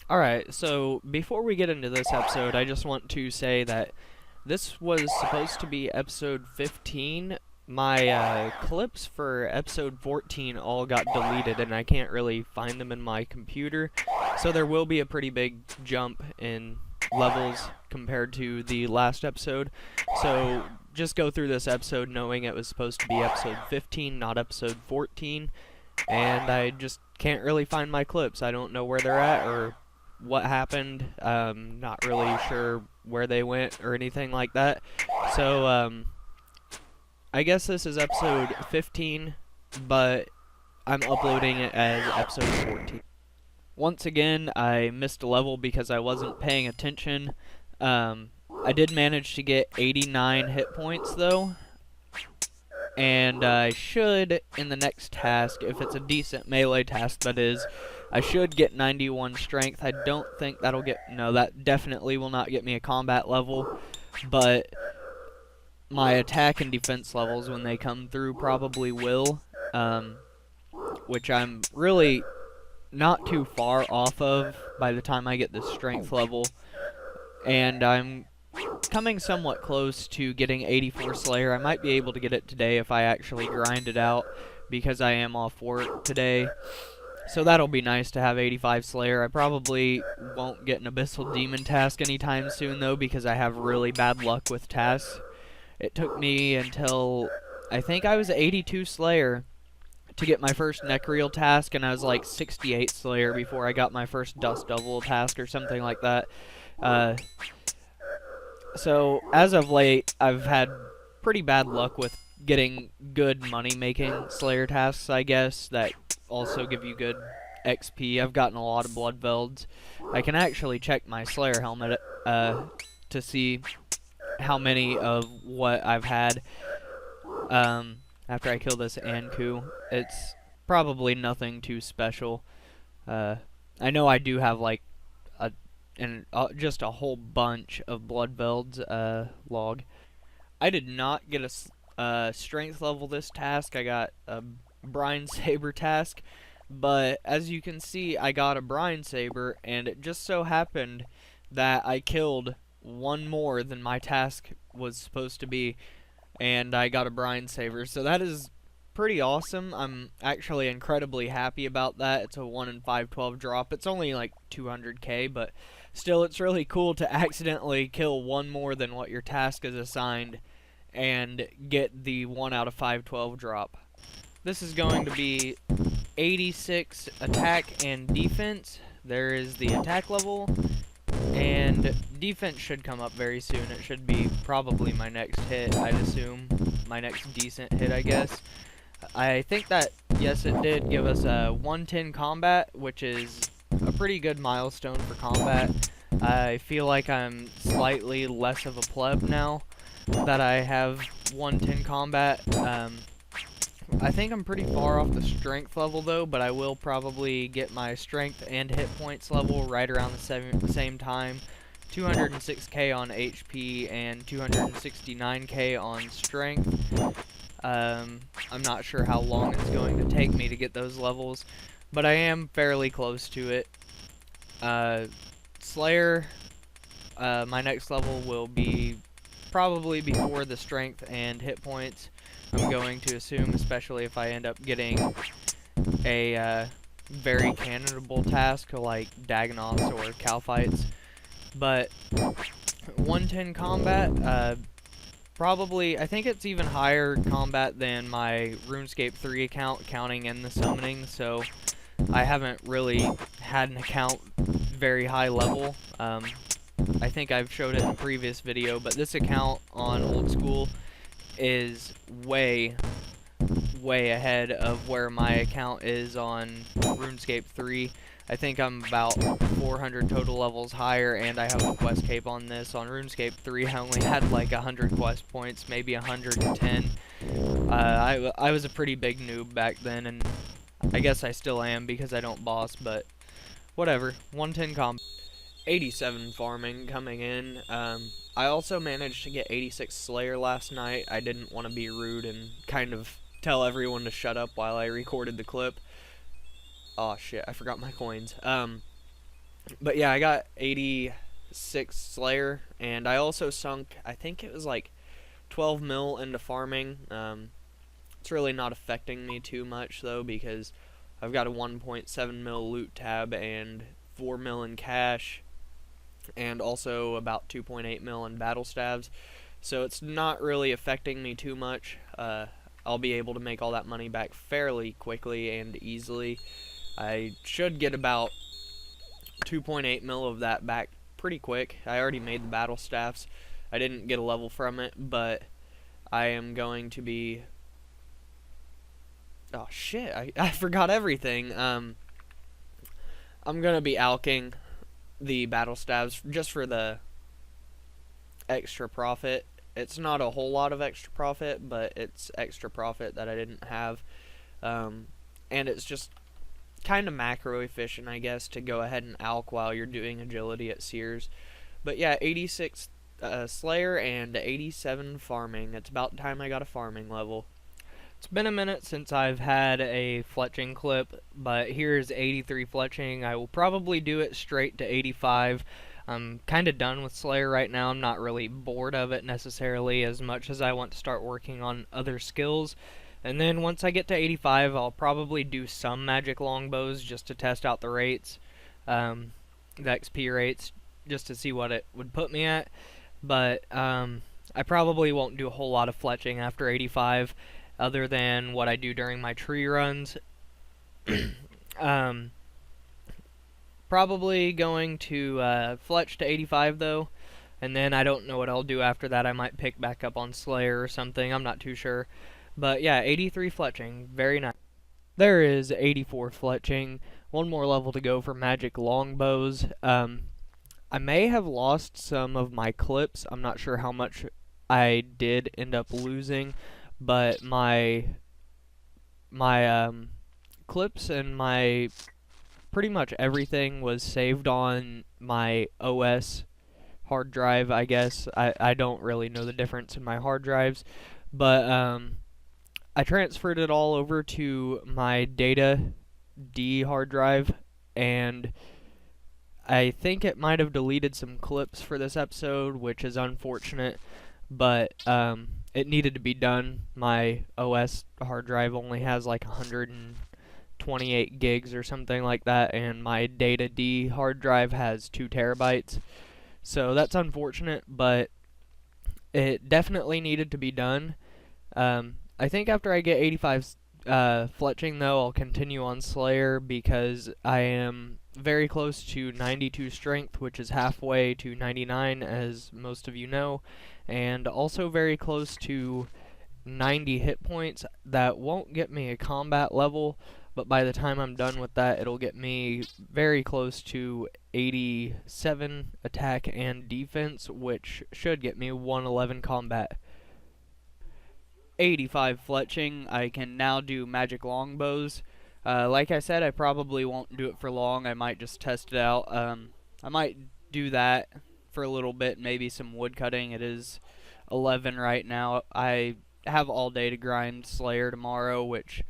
Alright, so before we get into this episode, I just want to say that this was supposed to be episode 15. My clips for episode 14 all got deleted, and I can't really find them in my computer. So there will be a pretty big jump in levels compared to the last episode. So just go through this episode knowing it was supposed to be episode 15, not episode 14. And I just can't really find my clips. I don't know where they're at or what happened. Not really sure where they went or anything like that. So, I guess this is episode 15, but I'm uploading it as episode 14. Once again, I missed a level because I wasn't paying attention. I did manage to get 89 hit points though, and I should, in the next task, if it's a decent melee task that is, I should get 91 strength. I don't think that'll get, no, that definitely will not get me a combat level, but my attack and defense levels when they come through probably will, which I'm really not too far off of by the time I get the strength level, and I'm coming somewhat close to getting 84 Slayer. I might be able to get it today if I actually grind it out, because I am off work today. So that'll be nice to have 85 Slayer. I probably won't get an Abyssal Demon task anytime soon though, because I have really bad luck with tasks. It took me until I think I was 82 Slayer to get my first Necreal task, and I was like 68 Slayer before I got my first Dust Devil task or something like that. So as of late, I've had pretty bad luck with getting good money-making Slayer tasks, I guess, that also give you good XP. I've gotten a lot of Blood Velds. I can actually check my Slayer helmet to see how many of what I've had after I kill this Anku. It's probably nothing too special. I know I do have like just a whole bunch of Blood Velds log. I did not get a strength level this task. I got a Brine Saber task, but as you can see, I got a Brine Saber, and it just so happened that I killed one more than my task was supposed to be, and I got a Brine Saber. So that is pretty awesome. I'm actually incredibly happy about that. It's a 1 in 512 drop. It's only like 200k, but still, it's really cool to accidentally kill one more than what your task is assigned and get the 1 out of 512 drop. This is going to be 86 attack and defense. There is the attack level, and defense should come up very soon. It should be probably my next hit, I'd assume. My next decent hit, I guess. I think that, yes, it did give us a 110 combat, which is a pretty good milestone for combat. I feel like I'm slightly less of a pleb now that I have 110 combat. I think I'm pretty far off the strength level though, but I will probably get my strength and hit points level right around the same time. 206k on HP and 269k on strength. I'm not sure how long it's going to take me to get those levels, but I am fairly close to it. Slayer, my next level will be probably before the strength and hit points. I'm going to assume, especially if I end up getting a very cannonable task like Dagonoths or Cow Fights. But 110 combat, probably, I think it's even higher combat than my RuneScape 3 account, counting in the summoning, so I haven't really had an account very high level. I think I've showed it in a previous video, but this account on Old School is way ahead of where my account is on RuneScape 3. I think I'm about 400 total levels higher, and I have a quest cape on this. On RuneScape 3, I only had like 100 quest points, maybe 110. I was a pretty big noob back then, and I guess I still am because I don't boss, but whatever. 110 comp. 87 farming coming in. I also managed to get 86 Slayer last night. I didn't want to be rude and kind of tell everyone to shut up while I recorded the clip. Oh shit, I forgot my coins. But yeah, I got 86 Slayer, and I also sunk, I think it was like 12 mil into farming. It's really not affecting me too much though, because I've got a 1.7 mil loot tab and 4 mil in cash, and also about 2.8 mil in battle stabs. So it's not really affecting me too much. I'll be able to make all that money back fairly quickly and easily. I should get about 2.8 mil of that back pretty quick. I already made the battle staffs. I didn't get a level from it, but I am going to be... Oh shit, I forgot everything. I'm gonna be alking the battle stabs just for the extra profit. It's not a whole lot of extra profit, but it's extra profit that I didn't have. And it's just kind of macro efficient, I guess, to go ahead and alk while you're doing agility at Sears. But yeah, 86 Slayer and 87 farming. It's about time I got a farming level. It's been a minute since I've had a fletching clip, but here's 83 fletching. I will probably do it straight to 85. I'm kind of done with Slayer right now. I'm not really bored of it necessarily as much as I want to start working on other skills. And then once I get to 85, I'll probably do some magic longbows just to test out the rates, the XP rates, just to see what it would put me at. But I probably won't do a whole lot of fletching after 85, other than what I do during my tree runs. Probably going to fletch to 85 though, and then I don't know what I'll do after that. I might pick back up on Slayer or something. I'm not too sure. But yeah, 83 fletching, very nice. There is 84 fletching, one more level to go for magic longbows. I may have lost some of my clips. I'm not sure how much I did end up losing, but my clips and my pretty much everything was saved on my OS hard drive, I guess. I don't really know the difference in my hard drives, but I transferred it all over to my data D hard drive, and I think it might have deleted some clips for this episode, which is unfortunate, but it needed to be done. My OS hard drive only has like 128 gigs or something like that, and my data D hard drive has 2 terabytes. So that's unfortunate, but it definitely needed to be done. I think after I get 85 fletching though, I'll continue on Slayer because I am very close to 92 strength, which is halfway to 99, as most of you know, and also very close to 90 hit points. That won't get me a combat level, but by the time I'm done with that, it'll get me very close to 87 attack and defense, which should get me 111 combat. 85 fletching, I can now do magic longbows. Like I said, I probably won't do it for long. I might just test it out. I might do that for a little bit, maybe some wood cutting. It is 11 right now. I have all day to grind Slayer tomorrow, which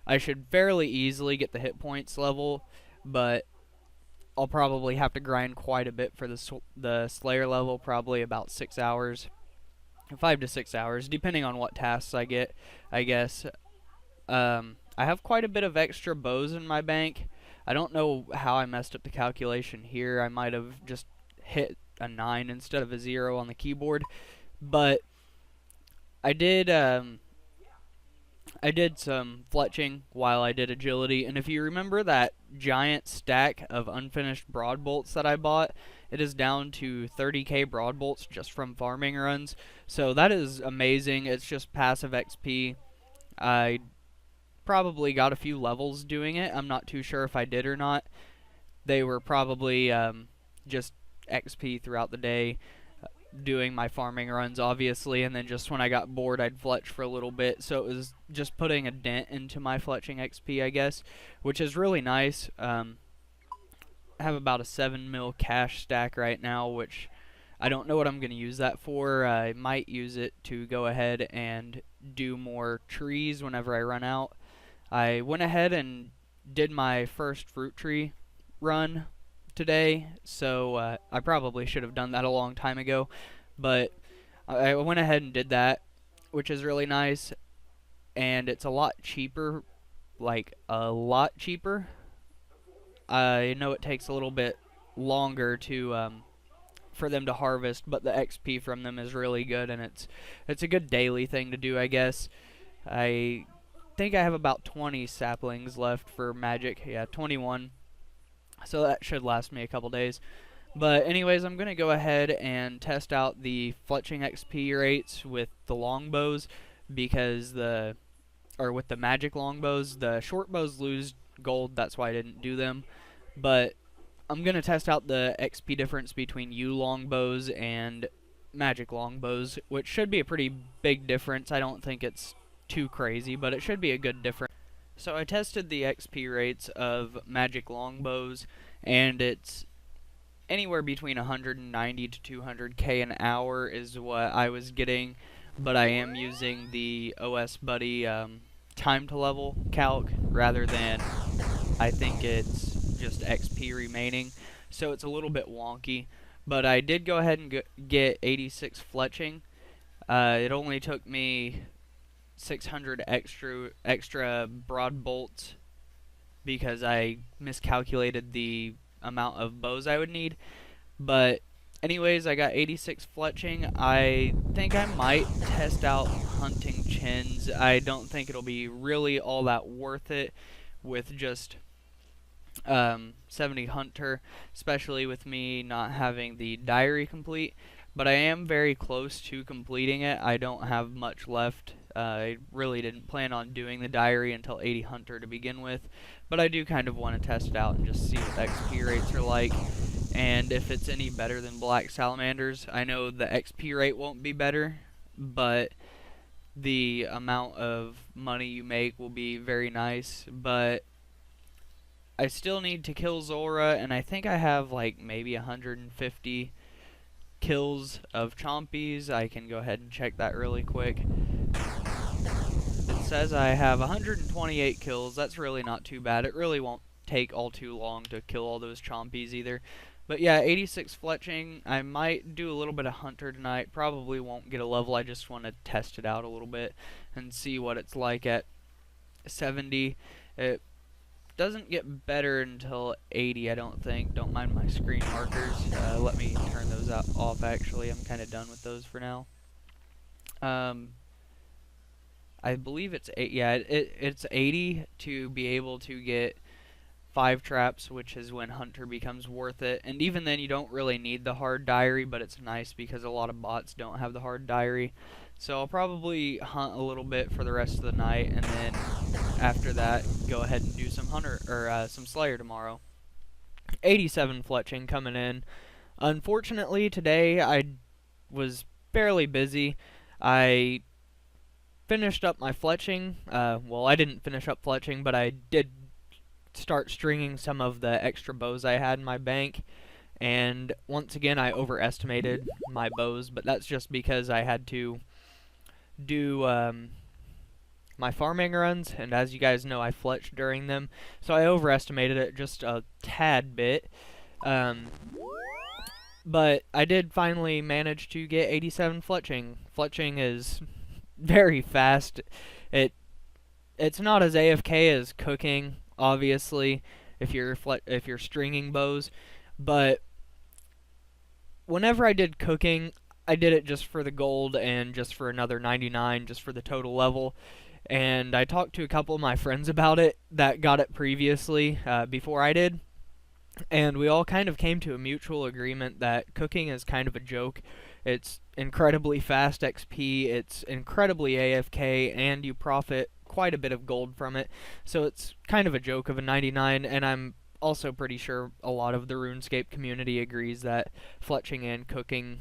I should fairly easily get the hit points level, but I'll probably have to grind quite a bit for the Slayer level, probably about 6 hours. 5 to 6 hours, depending on what tasks I get, I guess. I have quite a bit of extra bows in my bank. I don't know how I messed up the calculation here. I might have just hit a 9 instead of a 0 on the keyboard. But I did some fletching while I did agility, and if you remember that giant stack of unfinished broad bolts that I bought, it is down to 30k broad bolts just from farming runs. So that is amazing. It's just passive XP. I probably got a few levels doing it. I'm not too sure if I did or not. They were probably just XP throughout the day, doing my farming runs obviously, and then just when I got bored I'd fletch for a little bit, so it was just putting a dent into my fletching XP, I guess, which is really nice. I have about a 7 mil cash stack right now, which I don't know what I'm going to use that for. I might use it to go ahead and do more trees whenever I run out. I went ahead and did my first fruit tree run today, so I probably should have done that a long time ago, but I went ahead and did that, which is really nice, and it's a lot cheaper, like a lot cheaper. I know it takes a little bit longer to for them to harvest, but the XP from them is really good, and it's a good daily thing to do, I guess. I think I have about 20 saplings left for magic. Yeah, 21. So that should last me a couple days. But anyways, I'm going to go ahead and test out the fletching XP rates with the longbows because with the magic longbows, the short bows lose gold, that's why I didn't do them. But I'm going to test out the XP difference between yew longbows and magic longbows, which should be a pretty big difference. I don't think it's too crazy, but it should be a good difference. So I tested the XP rates of magic longbows, and it's anywhere between 190 to 200k an hour is what I was getting, but I am using the OS Buddy time to level calc rather than, I think it's just XP remaining, so it's a little bit wonky. But I did go ahead and get 86 fletching. It only took me 600 extra broad bolts because I miscalculated the amount of bows I would need. But anyways, I got 86 fletching. I think I might test out hunting chins. I don't think it'll be really all that worth it with just 70 hunter, especially with me not having the diary complete. But I am very close to completing it. I don't have much left. I really didn't plan on doing the diary until 80 hunter to begin with, but I do kind of want to test it out and just see what the XP rates are like, and if it's any better than black salamanders. I know the XP rate won't be better, but the amount of money you make will be very nice. But I still need to kill Zora, and I think I have like maybe 150 kills of chompies. I can go ahead and check that really quick. It says I have 128 kills. That's really not too bad. It really won't take all too long to kill all those chompies either. But yeah, 86 fletching. I might do a little bit of hunter tonight. Probably won't get a level. I just want to test it out a little bit and see what it's like at 70. It doesn't get better until 80, I don't think. Don't mind my screen markers. Let me turn those off, actually. I'm kind of done with those for now. I believe it's it's 80 to be able to get 5 traps, which is when hunter becomes worth it. And even then, you don't really need the hard diary, but it's nice because a lot of bots don't have the hard diary. So I'll probably hunt a little bit for the rest of the night, and then after that, go ahead and do some hunter or some slayer tomorrow. 87 fletching coming in. Unfortunately, today I was fairly busy. I finished up my fletching. Well, I didn't finish up fletching, but I did start stringing some of the extra bows I had in my bank. And once again, I overestimated my bows, but that's just because I had to do my farming runs, and as you guys know, I fletched during them, so I overestimated it just a tad bit. But I did finally manage to get 87 fletching. Fletching is very fast. It's not as AFK as cooking, obviously, if you're stringing bows, but whenever I did cooking, I did it just for the gold and just for another 99, just for the total level. And I talked to a couple of my friends about it that got it previously, before I did, and we all kind of came to a mutual agreement that cooking is kind of a joke. It's incredibly fast XP, it's incredibly AFK, and you profit quite a bit of gold from it. So it's kind of a joke of a 99, and I'm also pretty sure a lot of the RuneScape community agrees that fletching and cooking,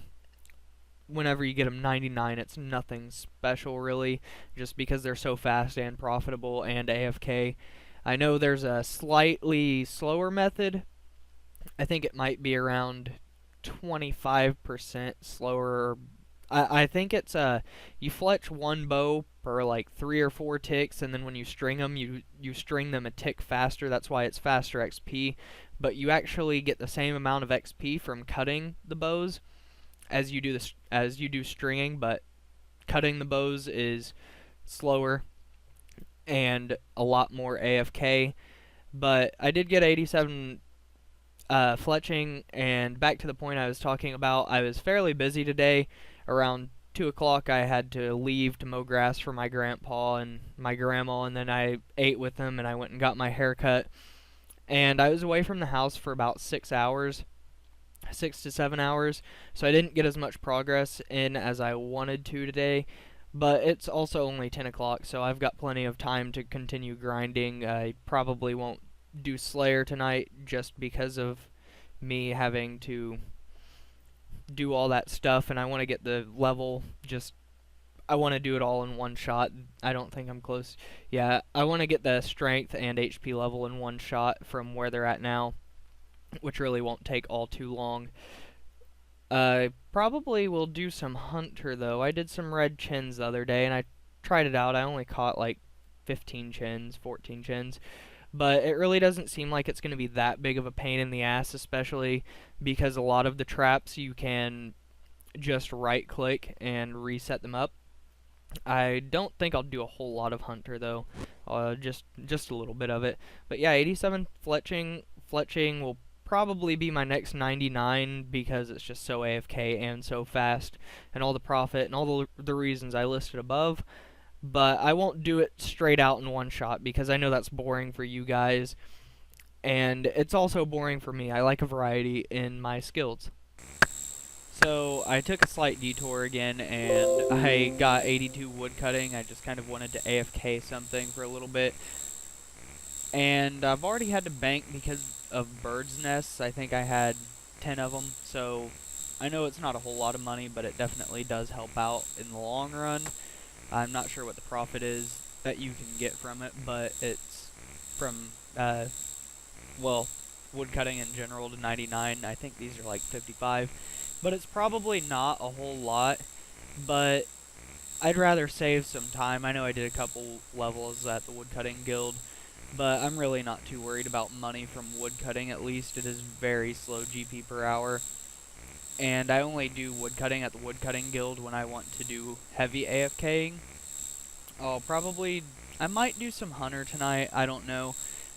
whenever you get them 99, it's nothing special really, just because they're so fast and profitable and AFK. I know there's a slightly slower method. I think it might be around 25% slower. I think it's you fletch one bow per like 3 or 4 ticks, and then when you string them, you string them a tick faster. That's why it's faster XP. but you actually get the same amount of XP from cutting the bows as you do stringing, but cutting the bows is slower and a lot more AFK. But I did get 87 fletching, and back to the point I was talking about, I was fairly busy today. Around 2 o'clock I had to leave to mow grass for my grandpa and my grandma, and then I ate with them and I went and got my hair cut. And I was away from the house for about 6 hours, 6 to 7 hours, so I didn't get as much progress in as I wanted to today. But it's also only 10 o'clock, so I've got plenty of time to continue grinding. I probably won't do Slayer tonight just because of me having to do all that stuff, and I want to get the level. I want to do it all in one shot. I don't think I'm close. Yeah, I want to get the strength and HP level in one shot from where they're at now, which really won't take all too long. Probably will do some hunter though. I did some red chins the other day and I tried it out. I only caught like 15 chins, 14 chins. But it really doesn't seem like it's going to be that big of a pain in the ass, especially because a lot of the traps you can just right click and reset them up. I don't think I'll do a whole lot of hunter though, just a little bit of it. But yeah, 87 fletching will probably be my next 99 because it's just so AFK and so fast, and all the profit and all the reasons I listed above. But I won't do it straight out in one shot because I know that's boring for you guys, and it's also boring for me. I like a variety in my skills. So I took a slight detour again and I got 82 wood cutting. I just kind of wanted to AFK something for a little bit. And I've already had to bank because of birds' nests. I think I had 10 of them, so I know it's not a whole lot of money, but it definitely does help out in the long run. I'm not sure what the profit is that you can get from it, but it's from, well, wood cutting in general to 99. I think these are like 55, but it's probably not a whole lot, but I'd rather save some time. I know I did a couple levels at the woodcutting guild, but I'm really not too worried about money from woodcutting. At least it is very slow GP per hour, and I only do woodcutting at the woodcutting guild when I want to do heavy AFKing. I might do some hunter tonight, I don't know.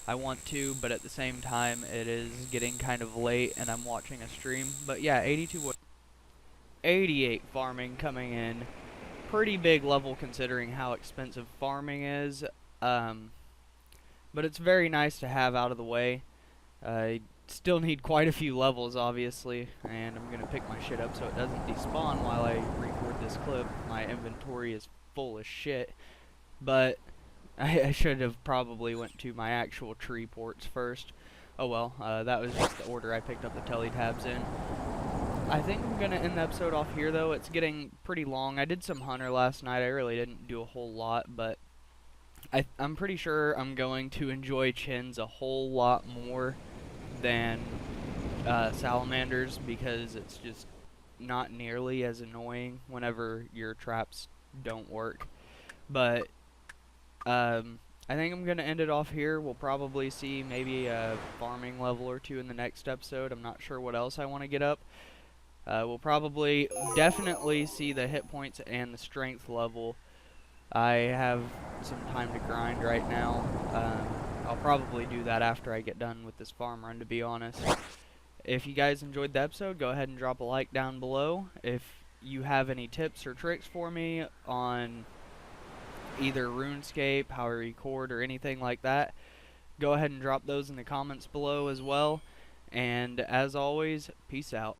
I want to, but at the same time it is getting kind of late and I'm watching a stream. But yeah, 82 wood, 88 farming coming in. Pretty big level considering how expensive farming is. But it's very nice to have out of the way. I still need quite a few levels, obviously, and I'm going to pick my shit up so it doesn't despawn while I record this clip. My inventory is full as shit, but I should have probably went to my actual tree ports first. Oh well, that was just the order I picked up the teletabs in. I think I'm going to end the episode off here, though. It's getting pretty long. I did some hunter last night. I really didn't do a whole lot, but I'm pretty sure I'm going to enjoy chins a whole lot more than salamanders because it's just not nearly as annoying whenever your traps don't work. But I think I'm going to end it off here. We'll probably see maybe a farming level or two in the next episode. I'm not sure what else I want to get up. We'll probably definitely see the hit points and the strength level. I have some time to grind right now. I'll probably do that after I get done with this farm run, to be honest. If you guys enjoyed the episode, go ahead and drop a like down below. If you have any tips or tricks for me on either RuneScape, how I record, or anything like that, go ahead and drop those in the comments below as well. And as always, peace out.